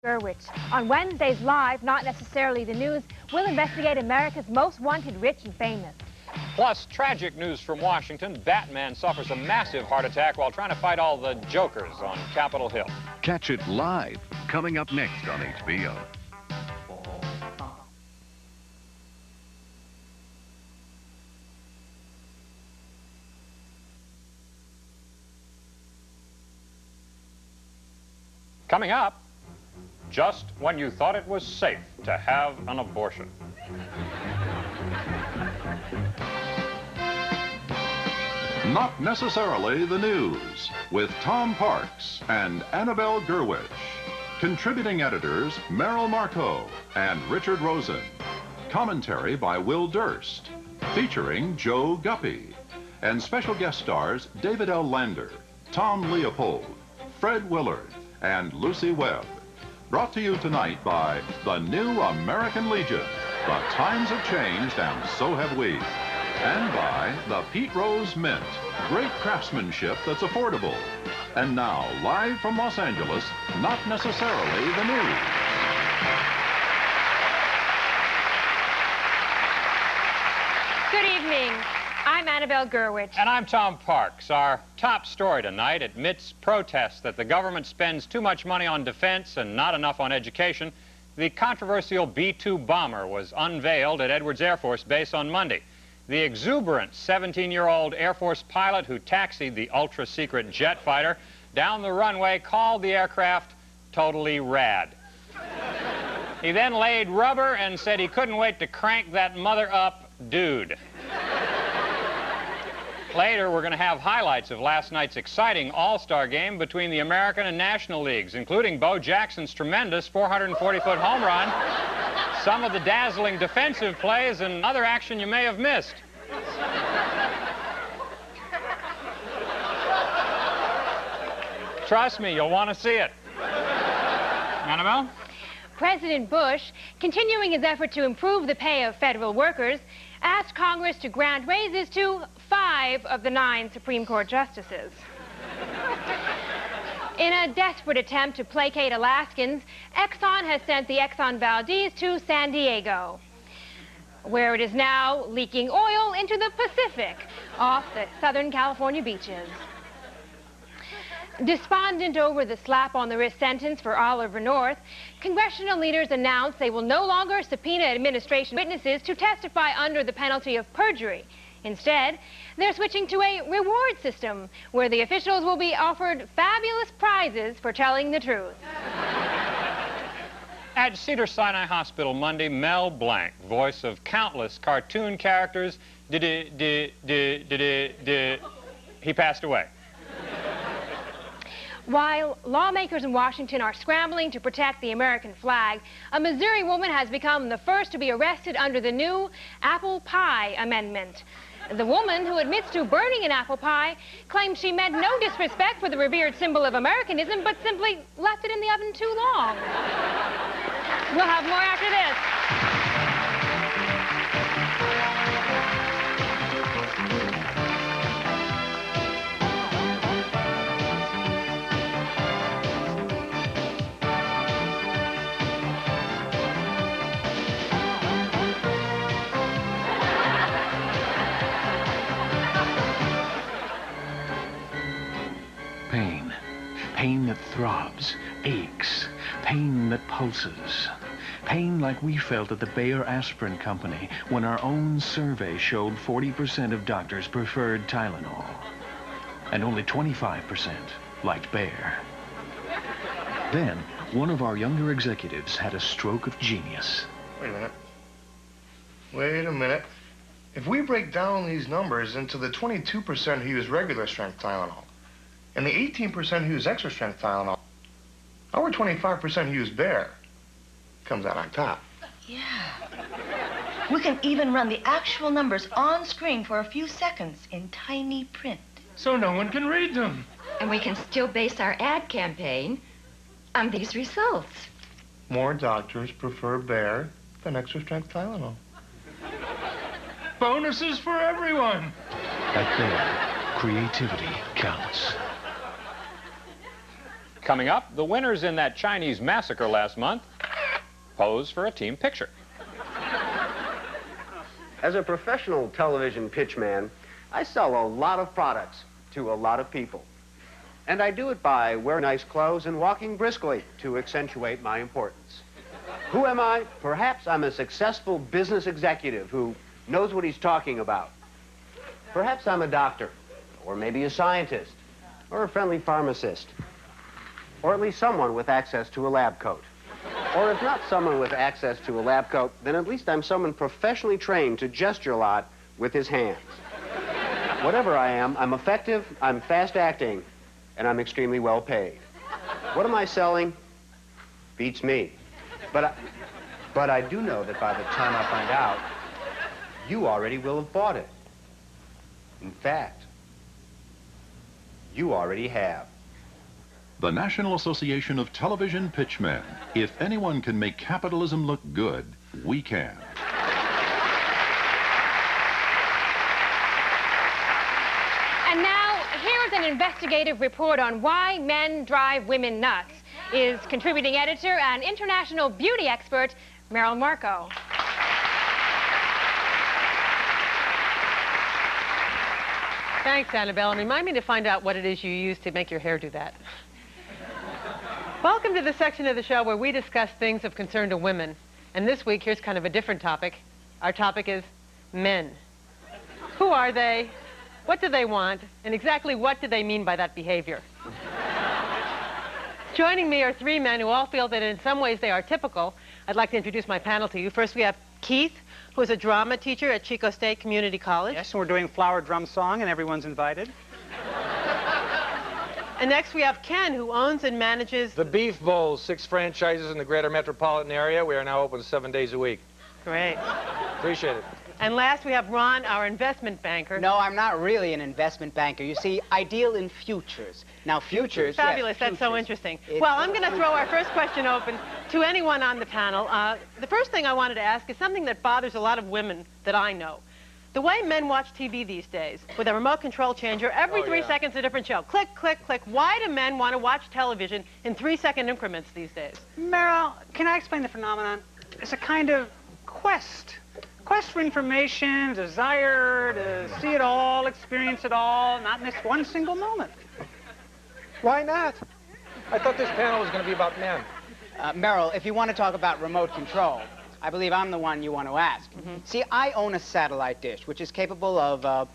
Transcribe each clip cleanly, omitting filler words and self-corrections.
Gurwitch. On Wednesday's Live, Not Necessarily the News, we'll investigate America's most wanted rich and famous. Plus, tragic news from Washington. Batman suffers a massive heart attack while trying to fight all the jokers on Capitol Hill. Catch it live, coming up next on HBO. Coming up, just when you thought it was safe to have an abortion. Not Necessarily the News, with Tom Parks and Annabelle Gurwitch. Contributing editors Merrill Markoe and Richard Rosen. Commentary by Will Durst. Featuring Joe Guppy. And special guest stars David L. Lander, Tom Leopold, Fred Willard, and Lucy Webb. Brought to you tonight by the new American Legion. The times have changed, and so have we. And by the Pete Rose Mint. Great craftsmanship that's affordable. And now, live from Los Angeles, Not Necessarily the News. Good evening. I'm Annabelle Gurwitch. And I'm Tom Parks. Our top story tonight admits protests that the government spends too much money on defense and not enough on education. The controversial B-2 bomber was unveiled at Edwards Air Force Base on Monday. The exuberant 17-year-old Air Force pilot who taxied the ultra-secret jet fighter down the runway called the aircraft totally rad. He then laid rubber and said he couldn't wait to crank that mother up dude. Later, we're going to have highlights of last night's exciting all-star game between the American and National Leagues, including Bo Jackson's tremendous 440-foot home run, some of the dazzling defensive plays, and other action you may have missed. Trust me, you'll want to see it. Annabelle? President Bush, continuing his effort to improve the pay of federal workers, asked Congress to grant raises to 5 of the 9 Supreme Court justices. In a desperate attempt to placate Alaskans, Exxon has sent the Exxon Valdez to San Diego, where it is now leaking oil into the Pacific off the Southern California beaches. Despondent over the slap-on-the-wrist sentence for Oliver North, congressional leaders announced they will no longer subpoena administration witnesses to testify under the penalty of perjury. Instead, they're switching to a reward system where the officials will be offered fabulous prizes for telling the truth. At Cedars-Sinai Hospital Monday, Mel Blanc, voice of countless cartoon characters, he passed away. While lawmakers in Washington are scrambling to protect the American flag, a Missouri woman has become the first to be arrested under the new apple pie amendment. The woman, who admits to burning an apple pie, claims she meant no disrespect for the revered symbol of Americanism, but simply left it in the oven too long. We'll have more after this. Pain. Pain that throbs, aches, pain that pulses. Pain like we felt at the Bayer Aspirin Company when our own survey showed 40% of doctors preferred Tylenol. And only 25% liked Bayer. Then, one of our younger executives had a stroke of genius. Wait a minute. Wait a minute. If we break down these numbers into the 22% who use regular strength Tylenol, and the 18% who use extra strength Tylenol, our 25% who use Bayer comes out on top. Yeah. We can even run the actual numbers on screen for a few seconds in tiny print. So no one can read them. And we can still base our ad campaign on these results. More doctors prefer Bayer than extra strength Tylenol. Bonuses for everyone. At Bayer, creativity counts. Coming up, the winners in that Chinese massacre last month pose for a team picture. As a professional television pitchman, I sell a lot of products to a lot of people. And I do it by wearing nice clothes and walking briskly to accentuate my importance. Who am I? Perhaps I'm a successful business executive who knows what he's talking about. Perhaps I'm a doctor, or maybe a scientist, or a friendly pharmacist, or at least someone with access to a lab coat. Or if not someone with access to a lab coat, then at least I'm someone professionally trained to gesture a lot with his hands. Whatever I am, I'm effective, I'm fast acting, and I'm extremely well paid. What am I selling? Beats me. But I do know that by the time I find out, you already will have bought it. In fact, you already have. The National Association of Television Pitchmen. If anyone can make capitalism look good, we can. And now, here is an investigative report on why men drive women nuts. Is contributing editor and international beauty expert, Merrill Markoe. Thanks, Annabelle. And remind me to find out what it is you use to make your hair do that. Welcome to the section of the show where we discuss things of concern to women. And this week, here's kind of a different topic. Our topic is men. Who are they? What do they want? And exactly what do they mean by that behavior? Joining me are three men who all feel that in some ways they are typical. I'd like to introduce my panel to you. First, we have Keith, who is a drama teacher at Chico State Community College. Yes, and we're doing Flower Drum Song, and everyone's invited. And next, we have Ken, who owns and manages the Beef Bowls, 6 franchises in the greater metropolitan area. We are now open 7 days a week. Great. Appreciate it. And last, we have Ron, our investment banker. No, I'm not really an investment banker. You see, I deal in futures. Now, futures... Fabulous. Yes, That's futures. so interesting. Well, I'm going to throw our first question open to anyone on the panel. The first thing I wanted to ask is something that bothers a lot of women that I know. The way men watch TV these days, with a remote control changer, every 3 seconds a different show. Click, click, click. Why do men want to watch television in 3-second increments these days? Merrill, can I explain the phenomenon? It's a kind of quest for information, desire to see it all, experience it all, not miss one single moment. Why not? I thought this panel was going to be about men. Merrill, if you want to talk about remote control, I believe I'm the one you want to ask. See, I own a satellite dish, which is capable of,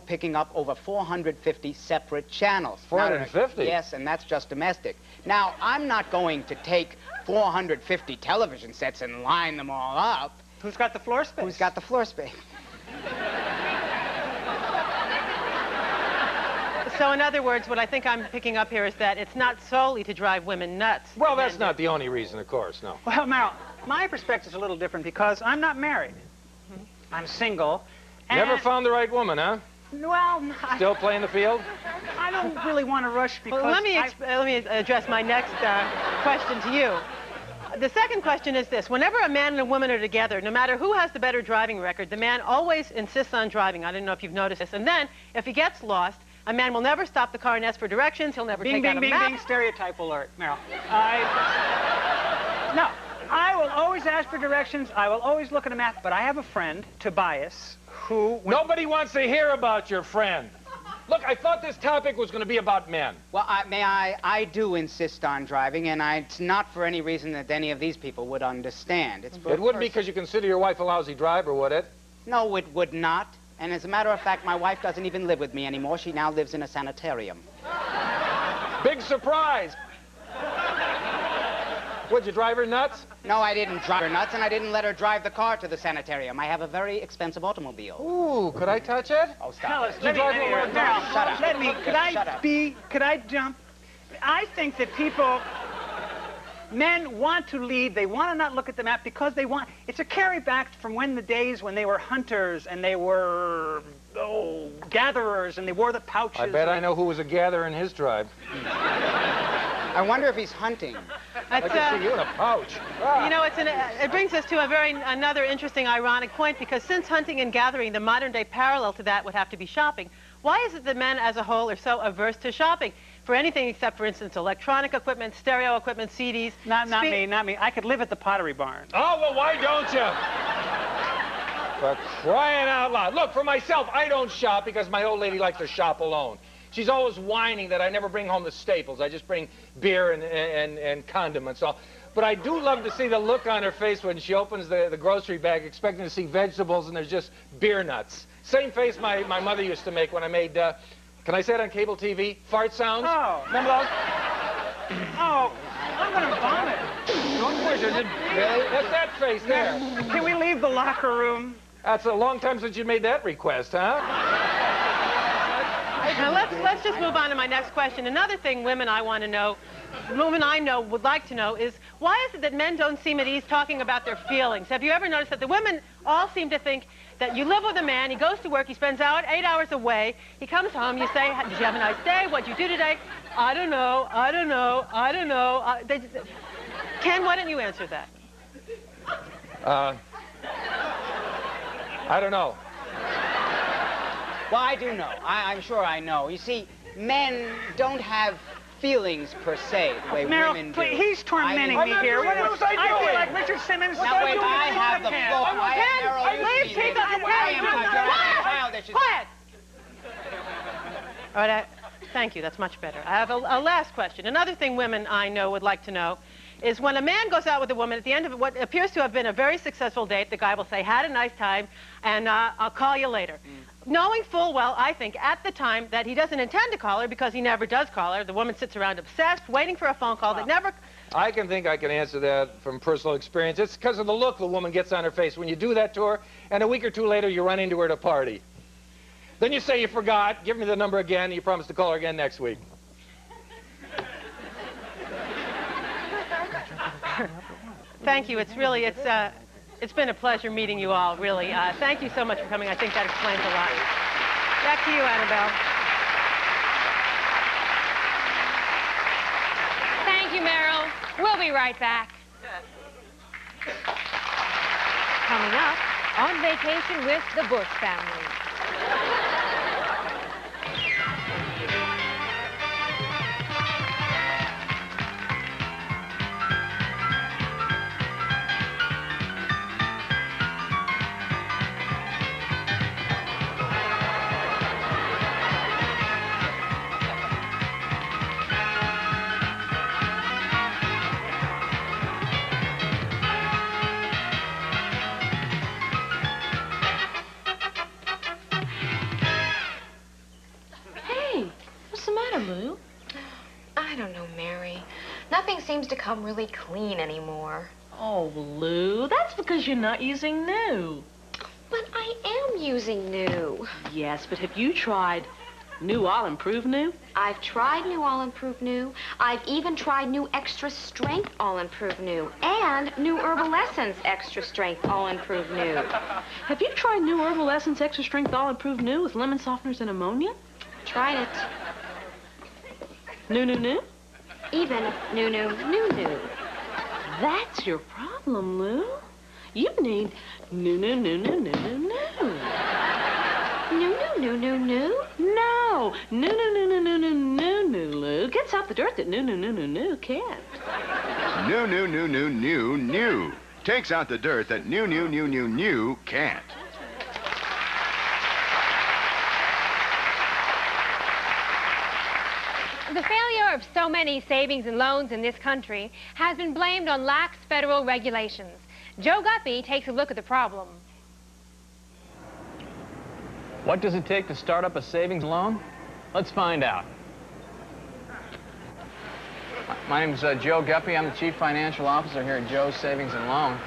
picking up over 450 separate channels. 450? Yes, and that's just domestic. Now, I'm not going to take 450 television sets and line them all up. Who's got the floor space? Who's got the floor space? So in other words, what I think I'm picking up here is that it's not solely to drive women nuts. Well, that's not the only reason, of course, no. Well, Merrill, my perspective is a little different because I'm not married. I'm single. Never found the right woman, huh? Well, Still playing the field? I don't really want to rush because Well, let me address my next question to you. The second question is this. Whenever a man and a woman are together, no matter who has the better driving record, the man always insists on driving. I don't know if you've noticed this. And then, if he gets lost, a man will never stop the car and ask for directions. He'll never take out a map. Bing, stereotype alert, Merrill. No, I will always ask for directions. I will always look at a map. But I have a friend, Tobias, who... Nobody wants to hear about your friend. Look, I thought this topic was going to be about men. Well, I do insist on driving, and it's not for any reason that any of these people would understand. It's It wouldn't be because you consider your wife a lousy driver, would it? No, it would not. And as a matter of fact, my wife doesn't even live with me anymore. She now lives in a sanitarium. Big surprise. Would you drive her nuts? No, I didn't drive her nuts, and I didn't let her drive the car to the sanitarium. I have a very expensive automobile. Ooh, could I touch it? Oh, stop it. Let me, Shut could I jump? I think that men want to lead. They want to not look at the map because they want, it's a carry back from when the days when they were hunters and they were, gatherers and they wore the pouches. I bet I know who was a gatherer in his tribe. I wonder if he's hunting. I can see you in a pouch. You know, it brings us to another interesting, ironic point, because since hunting and gathering, the modern-day parallel to that would have to be shopping. Why is it that men as a whole are so averse to shopping? for anything except, for instance, electronic equipment, stereo equipment, CDs. Not me. I could live at the Pottery Barn. Oh, well, why don't you? For crying out loud. Look, for myself, I don't shop because my old lady likes to shop alone. She's always whining that I never bring home the staples. I just bring beer and condiments. So, but I do love to see the look on her face when she opens the grocery bag expecting to see vegetables and there's just beer nuts. Same face my mother used to make when I made, can I say it on cable TV? Fart sounds? Oh. Remember those? Oh, I'm going to vomit. Don't push it. Really? That's that face there. Can we leave the locker room? That's a long time since you made that request, huh? Now let's just move on to my next question. Another thing women I know would like to know is, why is it that men don't seem at ease talking about their feelings? Have you ever noticed that the women all seem to think that you live with a man, he goes to work, he spends 8 hours away, he comes home, you say, did you have a nice day? What'd you do today? I don't know. Ken, why don't you answer that? I don't know. Well, I do know. I'm sure I know. You see, men don't have feelings per se, the way Merrill, women do. he's tormenting me here. What was I doing? I feel like Richard Simmons. Now wait, I have the floor. Please keep Quiet! All right, thank you. That's much better. I have a last question. Another thing women I know would like to know is, when a man goes out with a woman, at the end of what appears to have been a very successful date, the guy will say, had a nice time, and I'll call you later. Knowing full well, I think, at the time, that he doesn't intend to call her because he never does call her. The woman sits around obsessed, waiting for a phone call that never... I can answer that from personal experience. It's because of the look the woman gets on her face when you do that to her, and a week or two later you run into her at a party. Then you say you forgot, give me the number again, and you promise to call her again next week. Thank you. It's been a pleasure meeting you all, really. Thank you so much for coming. I think that explains a lot. Back to you, Annabelle. Thank you, Merrill. We'll be right back. Coming up, on vacation with the Bush family. I don't know, Mary. Nothing seems to come really clean anymore. Oh, Lou, that's because you're not using new. But I am using new. Yes, but have you tried new All Improved New? I've tried new All Improved New. I've even tried new Extra Strength All Improved New. And new Herbal Essence Extra Strength All Improved New. Have you tried new Herbal Essence Extra Strength All Improved New with lemon softeners and ammonia? Tried it. New. Even new. That's your problem, Lou. You need new. New. No. New, Lou. Gets out the dirt that new can't. New. Takes out the dirt that new can't. The failure of so many savings and loans in this country has been blamed on lax federal regulations. Joe Guppy takes a look at the problem. What does it take to start up a savings loan? Let's find out. My name's Joe Guppy. I'm the Chief Financial Officer here at Joe's Savings and Loan.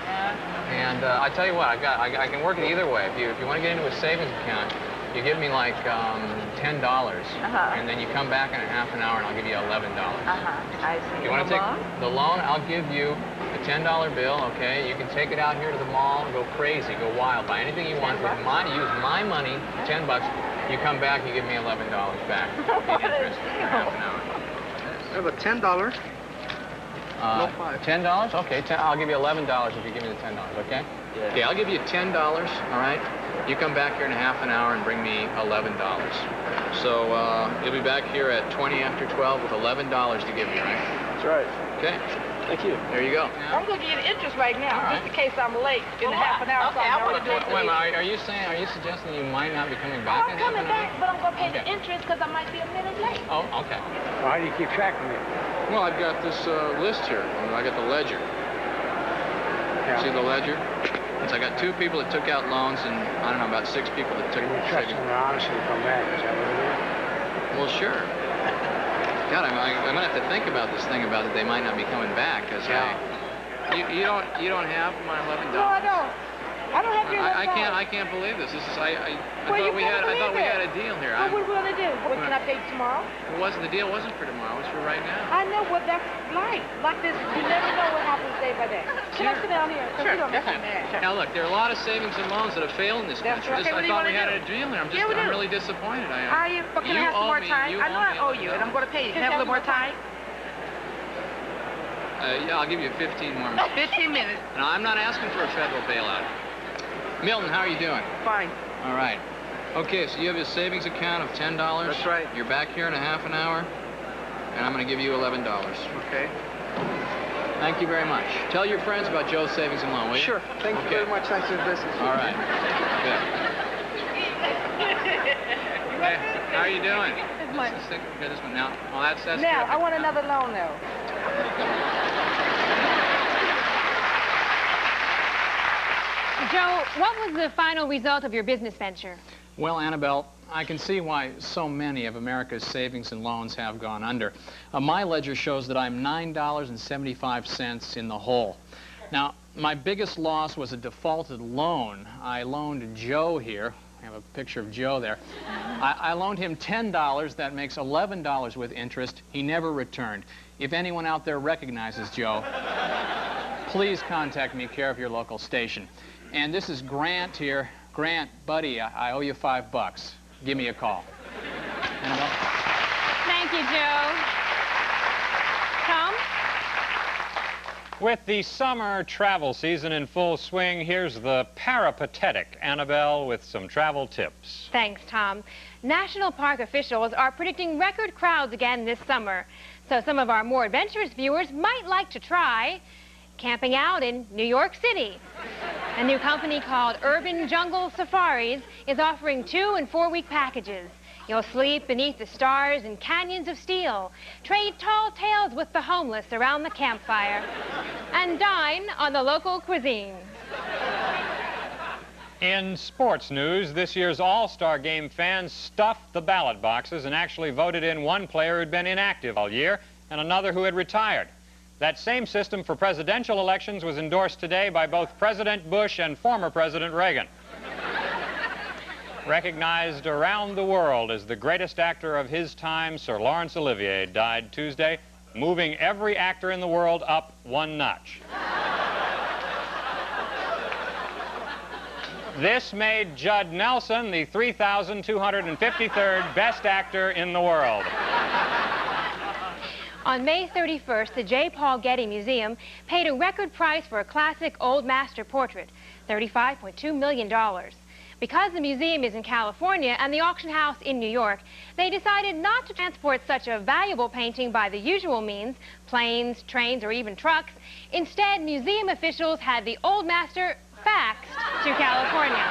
And I tell you what, I can work it either way. If you want to get into a savings account, you give me like $10, and then you come back in a half an hour and I'll give you $11. I see. If you want to take the loan, I'll give you a $10 bill, okay? You can take it out here to the mall, go crazy, go wild, buy anything you want. Use my money, $10. You come back, you give me $11 back in interest in half an hour. I have a $10 No, $10? Okay, I'll give you $11 if you give me the $10, okay? Yeah. Okay, I'll give you $10, all right? You come back here in a half an hour and bring me $11. So you'll be back here at 20 after 12 with $11 to give you, right? That's right. Okay. Thank you. There you go. I'm going to give you the interest right now, just in case I'm late in a half an hour. Okay, I want to do it. Wait a minute, are you suggesting you might not be coming back? I'm coming back, but I'm going to pay the interest because I might be a minute late. Oh, okay. Well, how do you keep track of me? Well, I've got this list here. I got the ledger. See the ledger? So I got 2 people that took out loans and, I don't know, about 6 people that took... You trust them to honestly come back, is that what it is? Well, sure. God, I'm going to have to think about this thing about that they might not be coming back, because you don't have my $11? No, I don't. I don't have your $11. I can't believe this. I thought we had a deal here. What are we going to do? What, can I pay you tomorrow? The deal wasn't for tomorrow. It was for right now. I know what that's like. Like this, you never know what happens day by day. Can I sit down here? Sure. Now look, there are a lot of savings and loans that have failed in this country. Okay, I thought we had a deal here. I'm really disappointed. Are you? But can I have some more time? I know I owe you, and I'm going to pay you. Can I have a little more time? Yeah, I'll give you 15 more minutes. 15 minutes. No, I'm not asking for a federal bailout. Milton, how are you doing? Fine. All right. Okay, so you have a savings account of $10. That's right. You're back here in a half an hour, and I'm going to give you $11. Okay. Thank you very much. Tell your friends about Joe's Savings and Loan, will you? Sure. Thank you very much. Thanks for the business. All right. Good. Hey, how are you doing? Good, this one now. Well, that's now, terrific. I want another loan, though. Joe, what was the final result of your business venture? Well, Annabelle, I can see why so many of America's savings and loans have gone under. My ledger shows that I'm $9.75 in the hole. Now, my biggest loss was a defaulted loan. I loaned Joe here. I have a picture of Joe there. I loaned him $10. That makes $11 with interest. He never returned. If anyone out there recognizes Joe, please contact me, care of your local station. And this is Grant here. Grant, buddy, I owe you $5. Give me a call. Annabelle? Thank you, Joe. Tom? With the summer travel season in full swing, here's the peripatetic Annabelle with some travel tips. Thanks, Tom. National park officials are predicting record crowds again this summer. So some of our more adventurous viewers might like to try camping out in New York City. A new company called Urban Jungle Safaris is offering 2- and 4-week packages. You'll sleep beneath the stars in canyons of steel, trade tall tales with the homeless around the campfire, and dine on the local cuisine. In sports news, this year's All-Star Game fans stuffed the ballot boxes and actually voted in one player who'd been inactive all year and another who had retired. That same system for presidential elections was endorsed today by both President Bush and former President Reagan. Recognized around the world as the greatest actor of his time, Sir Laurence Olivier died Tuesday, moving every actor in the world up one notch. This made Judd Nelson the 3,253rd best actor in the world. On May 31st, the J. Paul Getty Museum paid a record price for a classic old master portrait, $35.2 million. Because the museum is in California and the auction house in New York, they decided not to transport such a valuable painting by the usual means, planes, trains, or even trucks. Instead, museum officials had the old master faxed to California,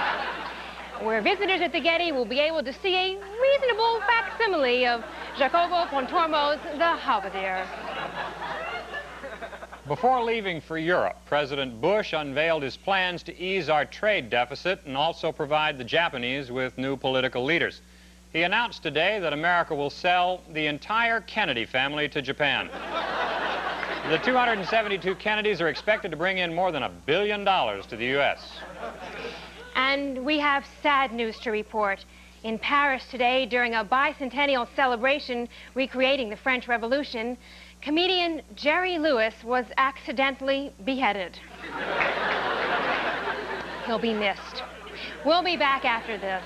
where visitors at the Getty will be able to see a reasonable facsimile of Jacopo Pontormo's The Halberdier. Before leaving for Europe, President Bush unveiled his plans to ease our trade deficit and also provide the Japanese with new political leaders. He announced today that America will sell the entire Kennedy family to Japan. The 272 Kennedys are expected to bring in more than $1 billion to the U.S. And we have sad news to report. In Paris today, during a bicentennial celebration recreating the French Revolution, comedian Jerry Lewis was accidentally beheaded. He'll be missed. We'll be back after this.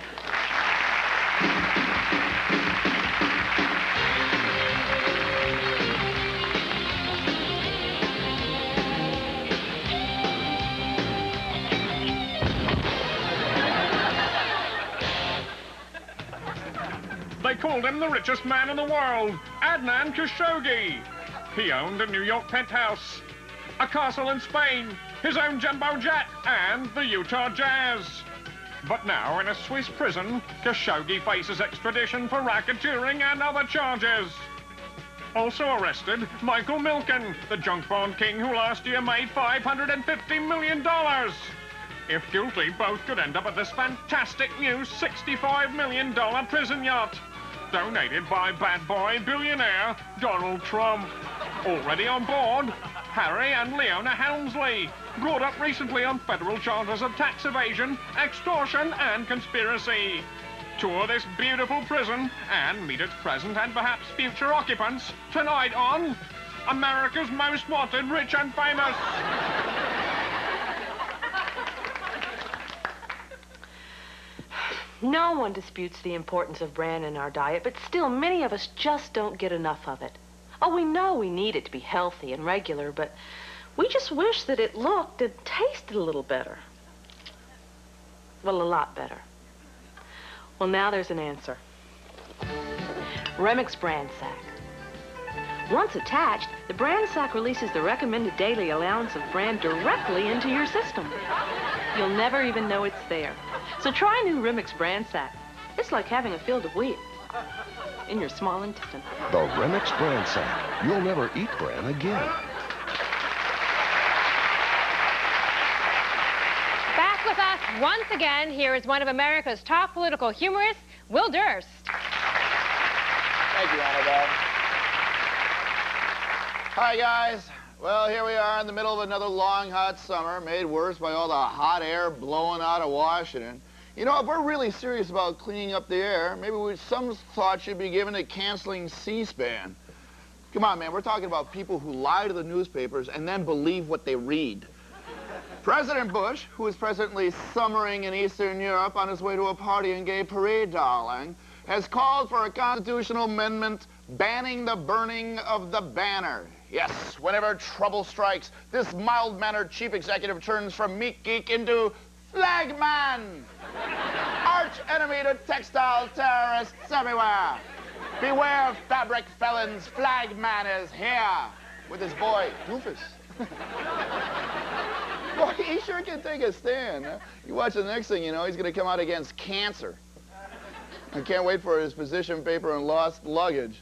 called him the richest man in the world, Adnan Khashoggi. He owned a New York penthouse, a castle in Spain, his own jumbo jet, and the Utah Jazz. But now, in a Swiss prison, Khashoggi faces extradition for racketeering and other charges. Also arrested, Michael Milken, the junk bond king who last year made $550 million. If guilty, both could end up at this fantastic new $65 million prison yacht, donated by bad boy billionaire Donald Trump. Already on board, Harry and Leona Helmsley, brought up recently on federal charges of tax evasion, extortion, and conspiracy. Tour this beautiful prison and meet its present and perhaps future occupants tonight on America's Most Wanted Rich and Famous. No one disputes the importance of bran in our diet, but still many of us just don't get enough of it. Oh, we know we need it to be healthy and regular, but we just wish that it looked and tasted a little better. Well, a lot better. Well, now there's an answer. Remix Bran Sack. Once attached, the Bran Sack releases the recommended daily allowance of bran directly into your system. You'll never even know it's there. So try new Remix Bran Sack. It's like having a field of wheat in your small intestine. The Remix Bran Sack. You'll never eat bran again. Back with us once again, here is one of America's top political humorists, Will Durst. Thank you, Annabelle. Hi, guys. Well, here we are in the middle of another long, hot summer, made worse by all the hot air blowing out of Washington. You know, if we're really serious about cleaning up the air, maybe some thought should be given to canceling C-SPAN. Come on, man, we're talking about people who lie to the newspapers and then believe what they read. President Bush, who is presently summering in Eastern Europe on his way to a party in Gay Parade, darling, has called for a constitutional amendment banning the burning of the banner. Yes, whenever trouble strikes, this mild-mannered chief executive turns from meat geek into flagman. Arch enemy to textile terrorists everywhere. Beware fabric felons, flagman is here with his boy, Doofus. Boy, he sure can take a stand. Huh? You watch the next thing you know, he's going to come out against cancer. I can't wait for his position paper and lost luggage.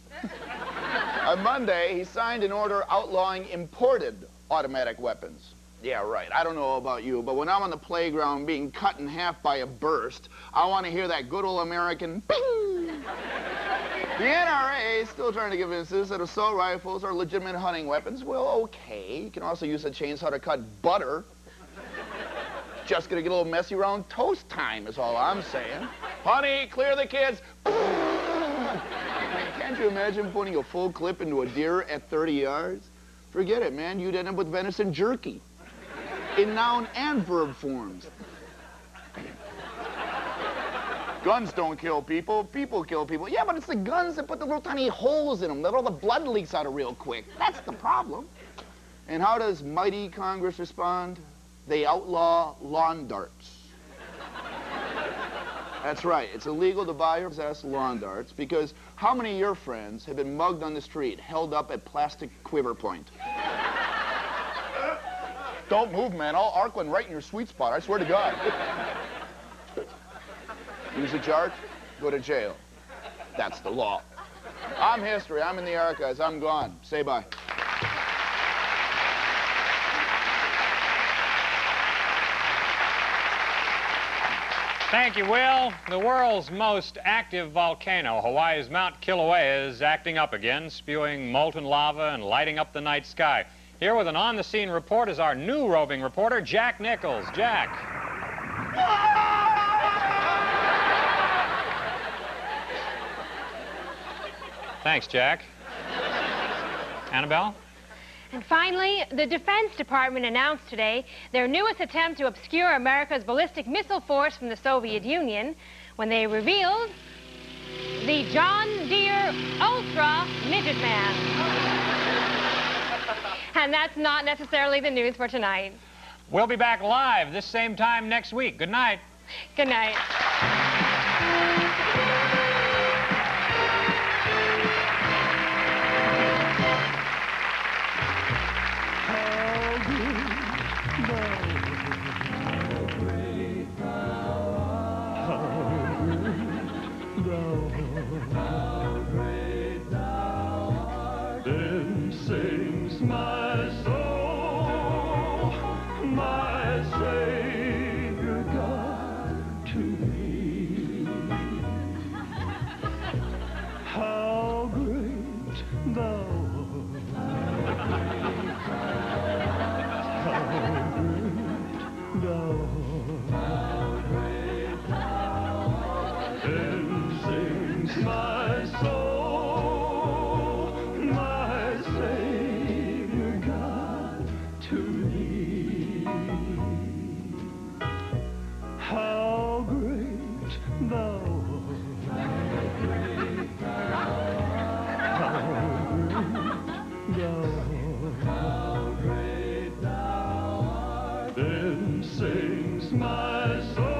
On Monday, he signed an order outlawing imported automatic weapons. Yeah, right. I don't know about you, but when I'm on the playground being cut in half by a burst, I want to hear that good old American bing! The NRA is still trying to convince us that assault rifles are legitimate hunting weapons. Well, okay. You can also use a chainsaw to cut butter. Just gonna get a little messy around toast time is all I'm saying. Honey, clear the kids. Can't you imagine putting a full clip into a deer at 30 yards? Forget it, man. You'd end up with venison jerky. In noun and verb forms. Guns don't kill people. People kill people. Yeah, but it's the guns that put the little tiny holes in them that all the blood leaks out of real quick. That's the problem. And how does mighty Congress respond? They outlaw lawn darts. That's right. It's illegal to buy or possess lawn darts because how many of your friends have been mugged on the street, held up at plastic quiver point? Don't move, man. I'll arc one right in your sweet spot. I swear to God. Use a chart, go to jail. That's the law. I'm history. I'm in the archives. I'm gone. Say bye. Thank you, Will. The world's most active volcano, Hawaii's Mount Kilauea, is acting up again, spewing molten lava and lighting up the night sky. Here with an on-the-scene report is our new roving reporter, Jack Nichols. Jack. Thanks, Jack. Annabelle? And finally, the Defense Department announced today their newest attempt to obscure America's ballistic missile force from the Soviet Union when they revealed the John Deere Ultra Midget Man. And that's not necessarily the news for tonight. We'll be back live this same time next week. Good night. Good night. My soul, my Savior God, to me. How great thou art. How great thou art. Then sings my soul.